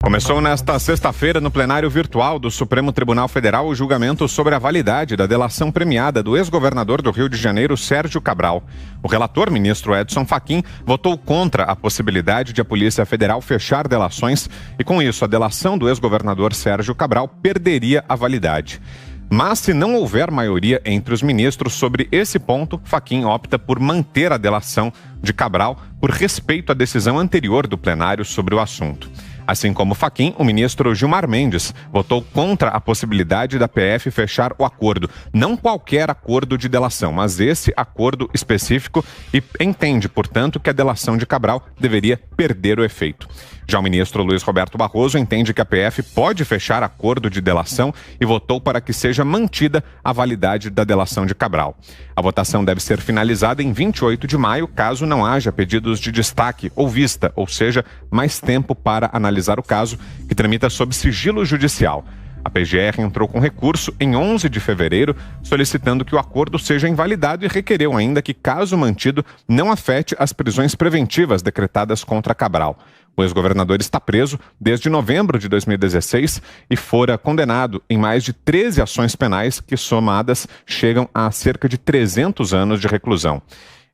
Começou nesta sexta-feira, no plenário virtual do Supremo Tribunal Federal, o julgamento sobre a validade da delação premiada do ex-governador do Rio de Janeiro, Sérgio Cabral. O relator, ministro Edson Fachin, votou contra a possibilidade de a Polícia Federal fechar delações e, com isso, a delação do ex-governador Sérgio Cabral perderia a validade. Mas, se não houver maioria entre os ministros sobre esse ponto, Fachin opta por manter a delação de Cabral por respeito à decisão anterior do plenário sobre o assunto. Assim como Fachin, o ministro Gilmar Mendes votou contra a possibilidade da PF fechar o acordo. Não qualquer acordo de delação, mas esse acordo específico, e entende, portanto, que a delação de Cabral deveria perder o efeito. Já o ministro Luiz Roberto Barroso entende que a PF pode fechar acordo de delação e votou para que seja mantida a validade da delação de Cabral. A votação deve ser finalizada em 28 de maio, caso não haja pedidos de destaque ou vista, ou seja, mais tempo para analisar o caso, que tramita sob sigilo judicial. A PGR entrou com recurso em 11 de fevereiro, solicitando que o acordo seja invalidado e requereu ainda que, caso mantido, não afete as prisões preventivas decretadas contra Cabral. O ex-governador está preso desde novembro de 2016 e fora condenado em mais de 13 ações penais que, somadas, chegam a cerca de 300 anos de reclusão.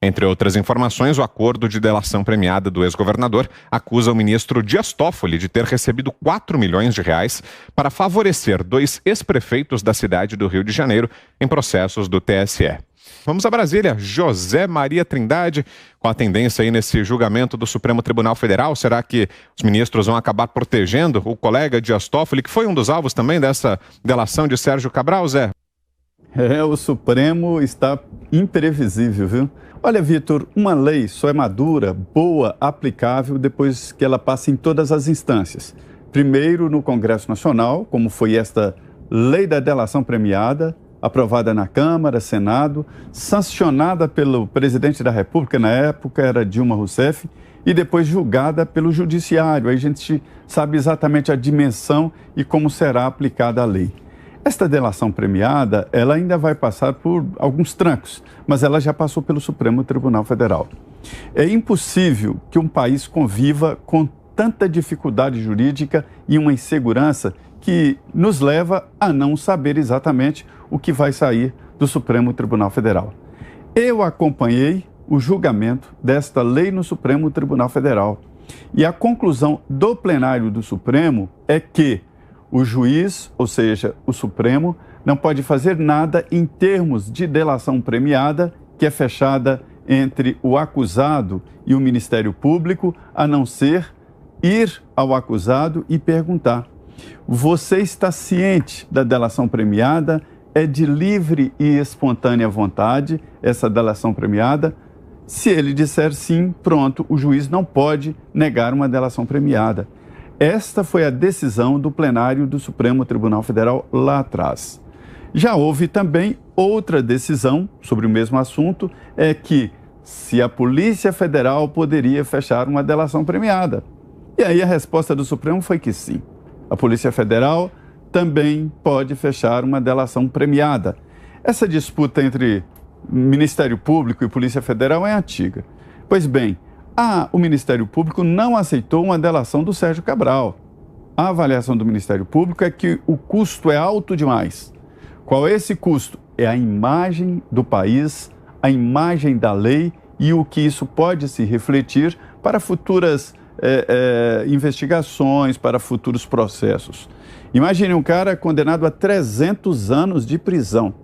Entre outras informações, o acordo de delação premiada do ex-governador acusa o ministro Dias Toffoli de ter recebido 4 milhões de reais para favorecer 2 ex-prefeitos da cidade do Rio de Janeiro em processos do TSE. Vamos a Brasília. José Maria Trindade, com a tendência aí nesse julgamento do Supremo Tribunal Federal, será que os ministros vão acabar protegendo o colega Dias Toffoli, que foi um dos alvos também dessa delação de Sérgio Cabral, Zé? O Supremo está imprevisível, viu? Olha, Vitor, uma lei só é madura, boa, aplicável depois que ela passa em todas as instâncias. Primeiro no Congresso Nacional, como foi esta lei da delação premiada, aprovada na Câmara, Senado, sancionada pelo presidente da República, na época era Dilma Rousseff, e depois julgada pelo Judiciário. Aí a gente sabe exatamente a dimensão e como será aplicada a lei. Esta delação premiada, ela ainda vai passar por alguns trancos, mas ela já passou pelo Supremo Tribunal Federal. É impossível que um país conviva com tanta dificuldade jurídica e uma insegurança que nos leva a não saber exatamente o que vai sair do Supremo Tribunal Federal. Eu acompanhei o julgamento desta lei no Supremo Tribunal Federal e a conclusão do plenário do Supremo é que o juiz, ou seja, o Supremo, não pode fazer nada em termos de delação premiada, que é fechada entre o acusado e o Ministério Público, a não ser ir ao acusado e perguntar: você está ciente da delação premiada? É de livre e espontânea vontade essa delação premiada? Se ele disser sim, pronto, o juiz não pode negar uma delação premiada. Esta foi a decisão do plenário do Supremo Tribunal Federal lá atrás. Já houve também outra decisão sobre o mesmo assunto, é que se a Polícia Federal poderia fechar uma delação premiada. E aí a resposta do Supremo foi que sim. A Polícia Federal também pode fechar uma delação premiada. Essa disputa entre Ministério Público e Polícia Federal é antiga. Pois bem, o Ministério Público não aceitou uma delação do Sérgio Cabral. A avaliação do Ministério Público é que o custo é alto demais. Qual é esse custo? É a imagem do país, a imagem da lei e o que isso pode se refletir para futuras investigações, para futuros processos. Imagine um cara condenado a 300 anos de prisão,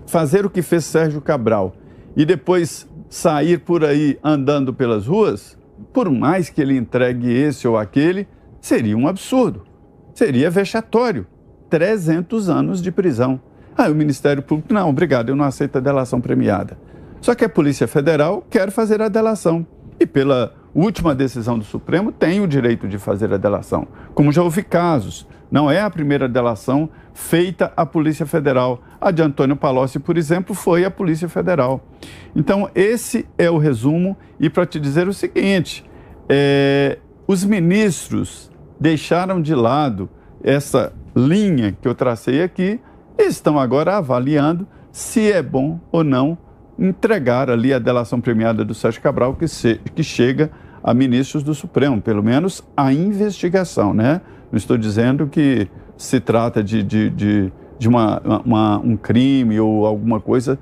fazer o que fez Sérgio Cabral e depois sair por aí andando pelas ruas, por mais que ele entregue esse ou aquele, seria um absurdo, seria vexatório. 300 anos de prisão. O Ministério Público, não, obrigado, eu não aceito a delação premiada. Só que a Polícia Federal quer fazer a delação e pela última decisão do Supremo tem o direito de fazer a delação, como já houve casos. Não é a primeira delação feita à Polícia Federal. A de Antônio Palocci, por exemplo, foi a Polícia Federal. Então, esse é o resumo. E para te dizer o seguinte, os ministros deixaram de lado essa linha que eu tracei aqui e estão agora avaliando se é bom ou não entregar ali a delação premiada do Sérgio Cabral, que chega a ministros do Supremo, pelo menos a investigação, né? Não estou dizendo que se trata de um crime ou alguma coisa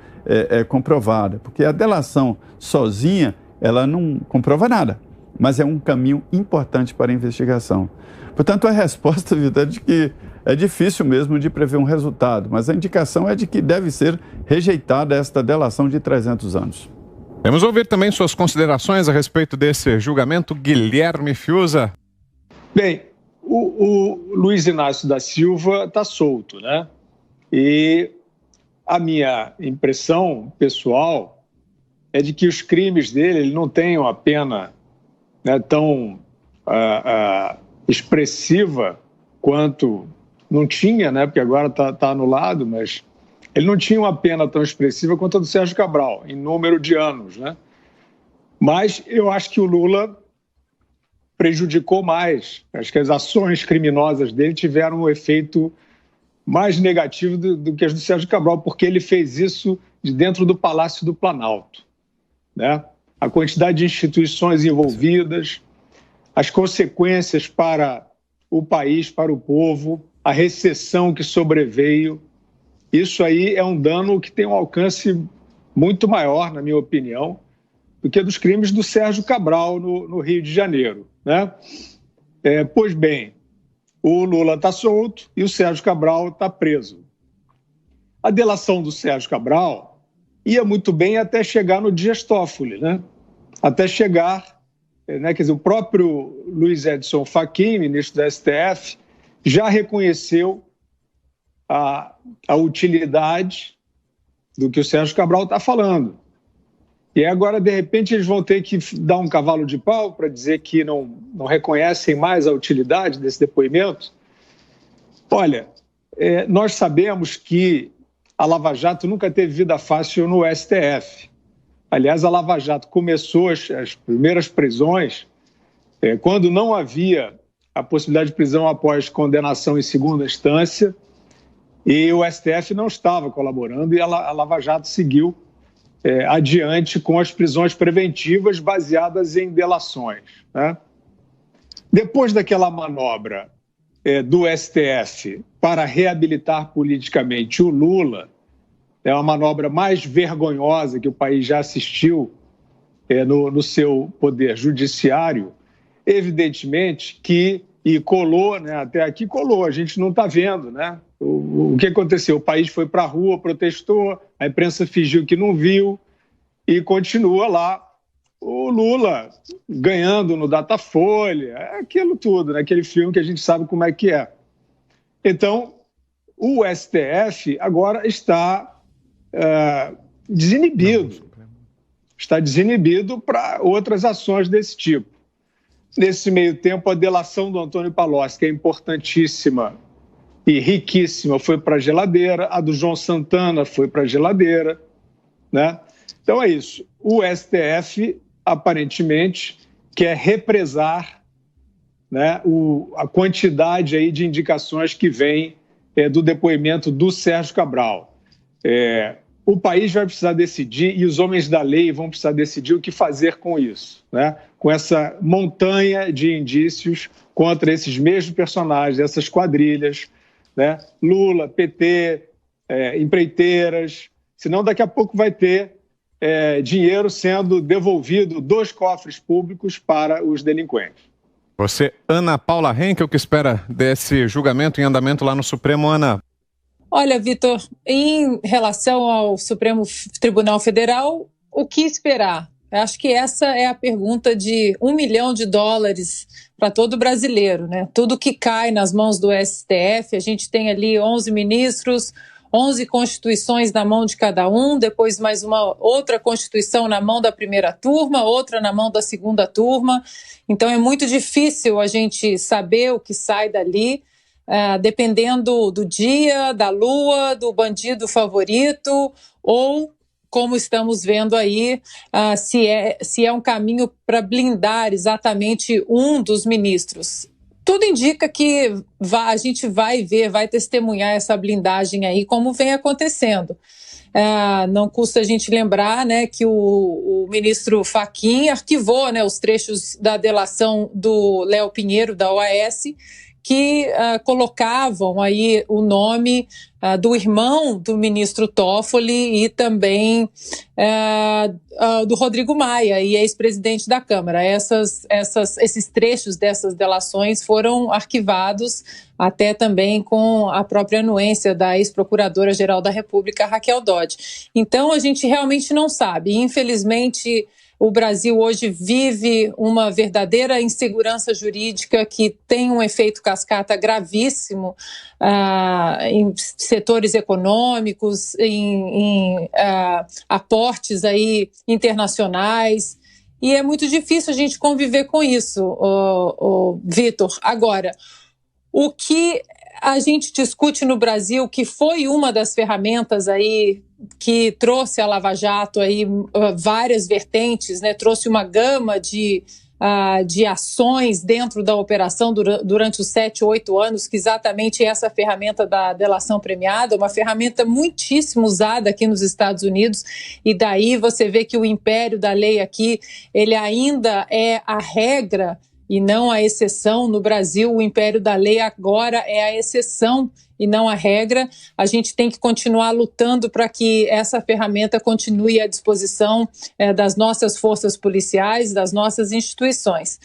comprovada, porque a delação sozinha, ela não comprova nada, mas é um caminho importante para a investigação. Portanto, a resposta, Vitor, é de que é difícil mesmo de prever um resultado, mas a indicação é de que deve ser rejeitada esta delação de 300 anos. Vamos ouvir também suas considerações a respeito desse julgamento, Guilherme Fiuza. Bem, o Luiz Inácio da Silva está solto, né? E a minha impressão pessoal é de que os crimes dele não têm uma pena, né, tão expressiva quanto não tinha, né? Porque agora está anulado, mas ele não tinha uma pena tão expressiva quanto a do Sérgio Cabral, em número de anos, né? Mas eu acho que o Lula prejudicou mais. Acho que as ações criminosas dele tiveram um efeito mais negativo do que as do Sérgio Cabral, porque ele fez isso de dentro do Palácio do Planalto, né? A quantidade de instituições envolvidas, as consequências para o país, para o povo, a recessão que sobreveio, isso aí é um dano que tem um alcance muito maior, na minha opinião, do que dos crimes do Sérgio Cabral no Rio de Janeiro, né? Pois bem, o Lula está solto e o Sérgio Cabral está preso. A delação do Sérgio Cabral ia muito bem até chegar no Dias Toffoli, né? Até chegar, né? Quer dizer, o próprio Luiz Edson Fachin, ministro da STF, já reconheceu a utilidade do que o Sérgio Cabral está falando. E agora, de repente, eles vão ter que dar um cavalo de pau para dizer que não reconhecem mais a utilidade desse depoimento. Olha, nós sabemos que a Lava Jato nunca teve vida fácil no STF. Aliás, a Lava Jato começou as primeiras prisões quando não havia a possibilidade de prisão após condenação em segunda instância, e o STF não estava colaborando, e a Lava Jato seguiu adiante com as prisões preventivas baseadas em delações, né? Depois daquela manobra do STF para reabilitar politicamente o Lula, é uma manobra mais vergonhosa que o país já assistiu no seu poder judiciário, evidentemente que, e colou, né, até aqui colou, a gente não está vendo, né? O que aconteceu? O país foi para a rua, protestou, a imprensa fingiu que não viu e continua lá o Lula ganhando no Datafolha, aquilo tudo, né? Aquele filme que a gente sabe como é que é. Então, o STF agora está desinibido. Está desinibido para outras ações desse tipo. Nesse meio tempo, a delação do Antônio Palocci, que é importantíssima e riquíssima, foi para a geladeira. A do João Santana foi para a geladeira, né? Então é isso. O STF, aparentemente, quer represar, né, a quantidade aí de indicações que vem do depoimento do Sérgio Cabral. O país vai precisar decidir e os homens da lei vão precisar decidir o que fazer com isso, né? Com essa montanha de indícios contra esses mesmos personagens, essas quadrilhas, né? Lula, PT, empreiteiras, senão daqui a pouco vai ter dinheiro sendo devolvido dos cofres públicos para os delinquentes. Você, Ana Paula Henkel, que espera desse julgamento em andamento lá no Supremo, Ana? Olha, Vitor, em relação ao Supremo Tribunal Federal, o que esperar? Eu acho que essa é a pergunta de $1 milhão para todo brasileiro, né? Tudo que cai nas mãos do STF, a gente tem ali 11 ministros, 11 constituições na mão de cada um, depois mais uma outra constituição na mão da primeira turma, outra na mão da segunda turma. Então é muito difícil a gente saber o que sai dali, dependendo do dia, da lua, do bandido favorito, ou, como estamos vendo aí, se é um caminho para blindar exatamente um dos ministros. Tudo indica que a gente vai ver, vai testemunhar essa blindagem aí, como vem acontecendo. Não custa a gente lembrar, né, que o ministro Fachin arquivou, né, os trechos da delação do Léo Pinheiro, da OAS, que colocavam aí o nome do irmão do ministro Toffoli e também do Rodrigo Maia, e ex-presidente da Câmara. Esses trechos dessas delações foram arquivados, até também com a própria anuência da ex-procuradora-geral da República, Raquel Dodge. Então, a gente realmente não sabe. Infelizmente, o Brasil hoje vive uma verdadeira insegurança jurídica que tem um efeito cascata gravíssimo em setores econômicos, em aportes aí internacionais, e é muito difícil a gente conviver com isso, Vitor. Agora, o que a gente discute no Brasil, que foi uma das ferramentas aí que trouxe a Lava Jato aí várias vertentes, né? Trouxe uma gama de ações dentro da operação durante os 7, 8 anos, que exatamente essa ferramenta da delação premiada, uma ferramenta muitíssimo usada aqui nos Estados Unidos, e daí você vê que o império da lei aqui, ele ainda é a regra e não a exceção. No Brasil, o império da lei agora é a exceção e não a regra. A gente tem que continuar lutando para que essa ferramenta continue à disposição das nossas forças policiais, das nossas instituições.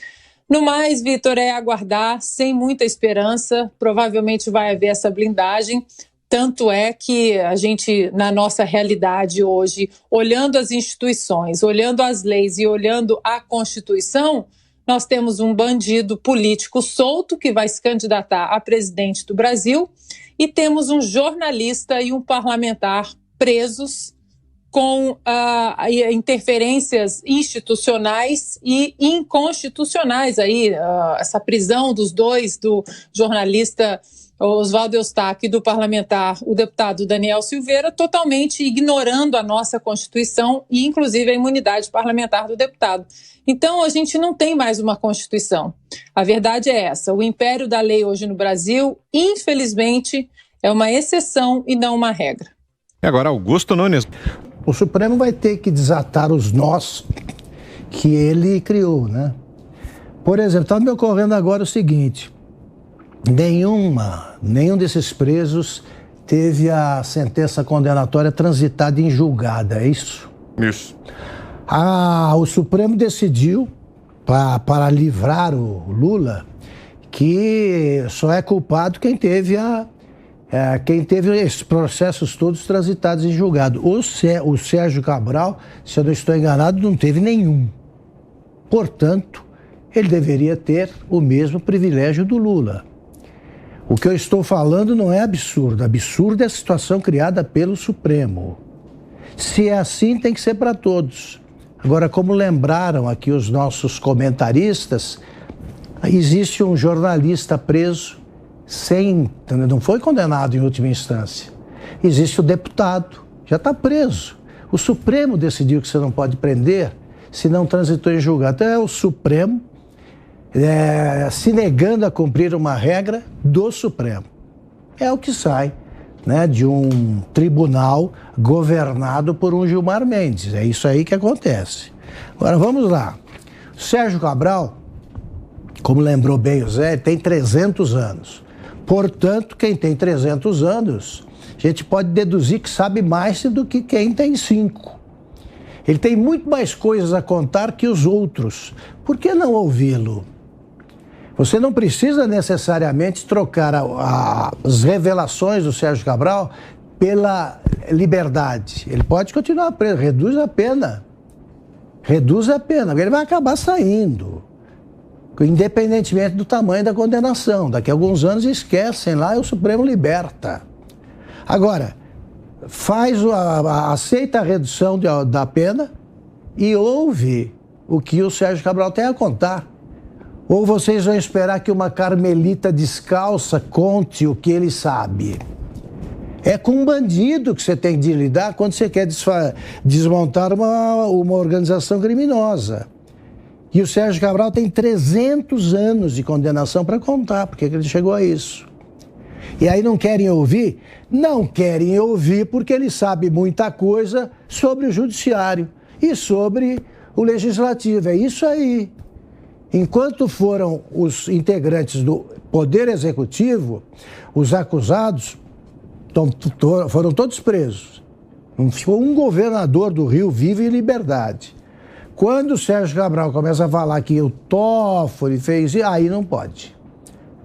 No mais, Vitor, é aguardar sem muita esperança. Provavelmente vai haver essa blindagem. Tanto é que a gente, na nossa realidade hoje, olhando as instituições, olhando as leis e olhando a Constituição, nós temos um bandido político solto que vai se candidatar a presidente do Brasil, e temos um jornalista e um parlamentar presos com interferências institucionais e inconstitucionais. Aí, essa prisão dos dois, do jornalista Oswaldo Eustáquio e do parlamentar, o deputado Daniel Silveira, totalmente ignorando a nossa Constituição e, inclusive, a imunidade parlamentar do deputado. Então, a gente não tem mais uma Constituição. A verdade é essa. O império da lei hoje no Brasil, infelizmente, é uma exceção e não uma regra. E agora, Augusto Nunes. O Supremo vai ter que desatar os nós que ele criou, né? Por exemplo, está me ocorrendo agora o seguinte: nenhum desses presos teve a sentença condenatória transitada em julgada, é isso? Isso. O Supremo decidiu, para livrar o Lula, que só é culpado quem teve esses processos todos transitados em julgado. O Sérgio Cabral, se eu não estou enganado, não teve nenhum. Portanto, ele deveria ter o mesmo privilégio do Lula. O que eu estou falando não é absurdo. Absurdo é a situação criada pelo Supremo. Se é assim, tem que ser para todos. Agora, como lembraram aqui os nossos comentaristas, existe um jornalista preso não foi condenado em última instância. Existe o deputado, já está preso. O Supremo decidiu que você não pode prender se não transitou em julgado. Então é o Supremo se negando a cumprir uma regra do Supremo. É o que sai, né, de um tribunal governado por um Gilmar Mendes. É isso aí que acontece. Agora vamos lá. Sérgio Cabral, como lembrou bem o Zé, tem 300 anos. Portanto, quem tem 300 anos, a gente pode deduzir que sabe mais do que quem tem 5. Ele tem muito mais coisas a contar que os outros. Por que não ouvi-lo? Você não precisa necessariamente trocar as revelações do Sérgio Cabral pela liberdade. Ele pode continuar preso, reduz a pena. Reduz a pena, ele vai acabar saindo, independentemente do tamanho da condenação. Daqui a alguns anos esquecem lá e o Supremo liberta. Agora, aceita a redução da pena e ouve o que o Sérgio Cabral tem a contar. Ou vocês vão esperar que uma carmelita descalça conte o que ele sabe? É com um bandido que você tem de lidar quando você quer desmontar uma organização criminosa. E o Sérgio Cabral tem 300 anos de condenação para contar. Por que ele chegou a isso? E aí não querem ouvir? Não querem ouvir porque ele sabe muita coisa sobre o judiciário e sobre o legislativo. É isso aí. Enquanto foram os integrantes do Poder Executivo, os acusados foram todos presos. Não ficou um governador do Rio vivo em liberdade. Quando o Sérgio Cabral começa a falar que o Toffoli fez isso, aí não pode.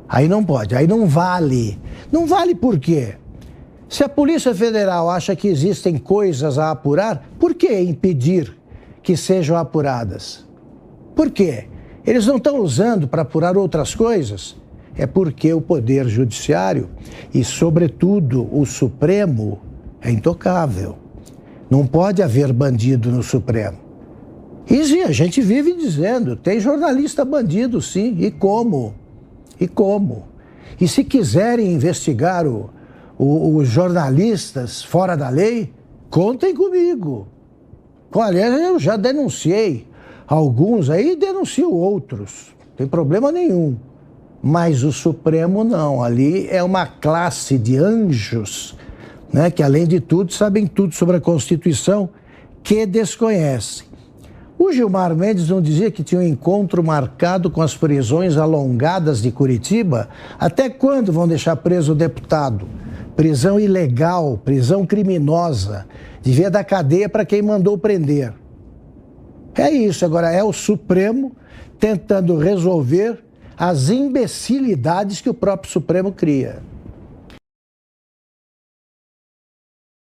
Aí não pode, aí não vale. Não vale por quê? Se a Polícia Federal acha que existem coisas a apurar, por que impedir que sejam apuradas? Por quê? Eles não estão usando para apurar outras coisas? É porque o Poder Judiciário e, sobretudo, o Supremo é intocável. Não pode haver bandido no Supremo. E sim, a gente vive dizendo, tem jornalista bandido, sim. E como? E como? E se quiserem investigar os jornalistas fora da lei, contem comigo. Olha, eu já denunciei alguns aí e denuncio outros. Não tem problema nenhum. Mas o Supremo não. Ali é uma classe de anjos, né, que, além de tudo, sabem tudo sobre a Constituição, que desconhecem. O Gilmar Mendes não dizia que tinha um encontro marcado com as prisões alongadas de Curitiba? Até quando vão deixar preso o deputado? Prisão ilegal, prisão criminosa. Devia dar cadeia para quem mandou prender. É isso, agora é o Supremo tentando resolver as imbecilidades que o próprio Supremo cria.